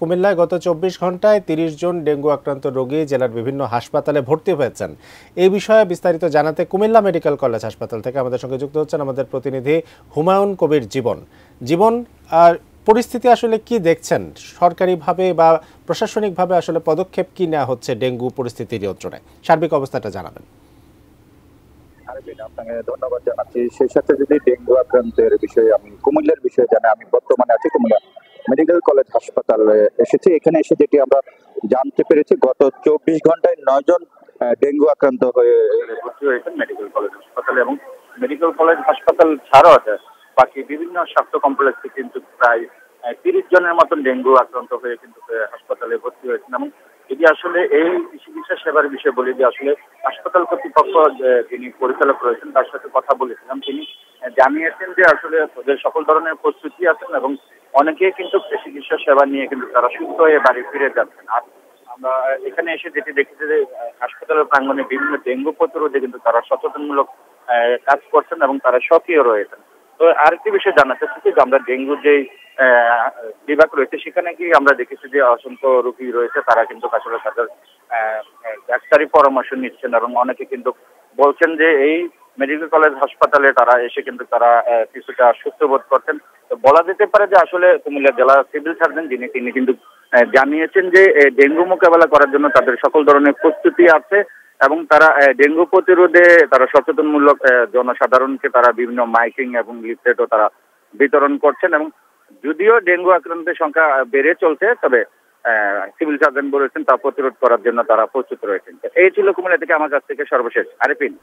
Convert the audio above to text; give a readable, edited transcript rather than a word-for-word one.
কুমিল্লায় গত ২৪ ঘন্টায় ৩০ জন ডেঙ্গু আক্রান্ত রোগী জেলার বিভিন্ন হাসপাতালে ভর্তি হয়েছেন। এই বিষয়ে বিস্তারিত জানাতে কুমিল্লা মেডিকেল কলেজ হাসপাতাল থেকে আমাদের সঙ্গে যুক্ত হচ্ছেন আমাদের প্রতিনিধি হুমায়ুন কবির জীবন। জীবন, আর পরিস্থিতি আসলে কি দেখছেন? সরকারিভাবে বা প্রশাসনিকভাবে আসলে পদক্ষেপ কি নেওয়া হচ্ছে ডেঙ্গু পরিস্থিতি নিয়ন্ত্রণে? সার্বিক অবস্থাটা জানাবেন। আপনাকে ধন্যবাদ জানাচ্ছি। সেই সাথে যদি ডেঙ্গু আক্রান্তের বিষয়ে আমি কুমিল্লার বিষয়ে জানি, আমি বর্তমানে আছি কুমিল্লা মেডিকেল কলেজ হাসপাতালে এসেছি। এখানে এসে যেটি আমরা জানতে পেরেছি, গত ২৪ ঘন্টায় ৯ জন ডেঙ্গু আক্রান্ত হয়ে ভর্তি হয়েছেন মেডিকেল কলেজ হাসপাতালে, এবং মেডিকেল কলেজ হাসপাতাল ছাড়াও বাকি বিভিন্ন স্বাস্থ্য কমপ্লেক্সে কিন্তু প্রায় ৩০ জনের মতন ডেঙ্গু আক্রান্ত হয়ে কিন্তু হাসপাতালে ভর্তি হয়েছেন। এবং এটি আসলে এই চিকিৎসা সেবার বিষয়ে বলি যে আসলে হাসপাতাল কর্তৃপক্ষ যিনি পরিচালক রয়েছেন তার সাথে কথা বলেছিলাম। তিনি জানিয়েছেন যে আসলে তাদের সকল ধরনের প্রস্তুতি আছেন এবং অনেকেই কিন্তু চিকিৎসা সেবা নিয়ে কিন্তু তারা সুস্থ হয়ে বাড়ি ফিরে যাচ্ছেন। আর আমরা এখানে এসে যেটি দেখেছি যে হাসপাতালের প্রাঙ্গণে বিভিন্ন ডেঙ্গু প্রতিরোধে কিন্তু তারা সচেতনমূলক কাজ করছেন এবং তারা সক্রিয় রয়েছেন। তো আরেকটি বিষয় জানা যাচ্ছে যে আমরা ডেঙ্গুর যে বিভাগ রয়েছে সেখানে কি আমরা দেখেছি যে অসংখ্য রোগী রয়েছে, তারা কিন্তু আসলে তাদের ডাক্তারি পরামর্শ নিচ্ছেন এবং অনেকে কিন্তু বলছেন যে এই মেডিকেল কলেজ হাসপাতালে তারা এসে কিন্তু তারা কিছুটা সুস্থ বোধ করছেন। তো বলা যেতে পারে যে আসলে কুমিল্লা জেলা সিভিল সার্জন তিনি কিন্তু জানিয়েছেন যে ডেঙ্গু মোকাবেলা করার জন্য তাদের সকল ধরনের প্রস্তুতি আছে এবং তারা ডেঙ্গু প্রতিরোধে তারা সচেতনমূলক জনসাধারণকে তারা বিভিন্ন মাইকিং এবং লিফলেটও তারা বিতরণ করছেন। এবং যদিও ডেঙ্গু আক্রান্তের সংখ্যা বেড়ে চলছে, তবে সিভিল সার্জন বলেছেন তা প্রতিরোধ করার জন্য তারা প্রস্তুত রয়েছেন। এই ছিল কুমিল্লা থেকে আমার কাছ থেকে সর্বশেষ। আরিফিন।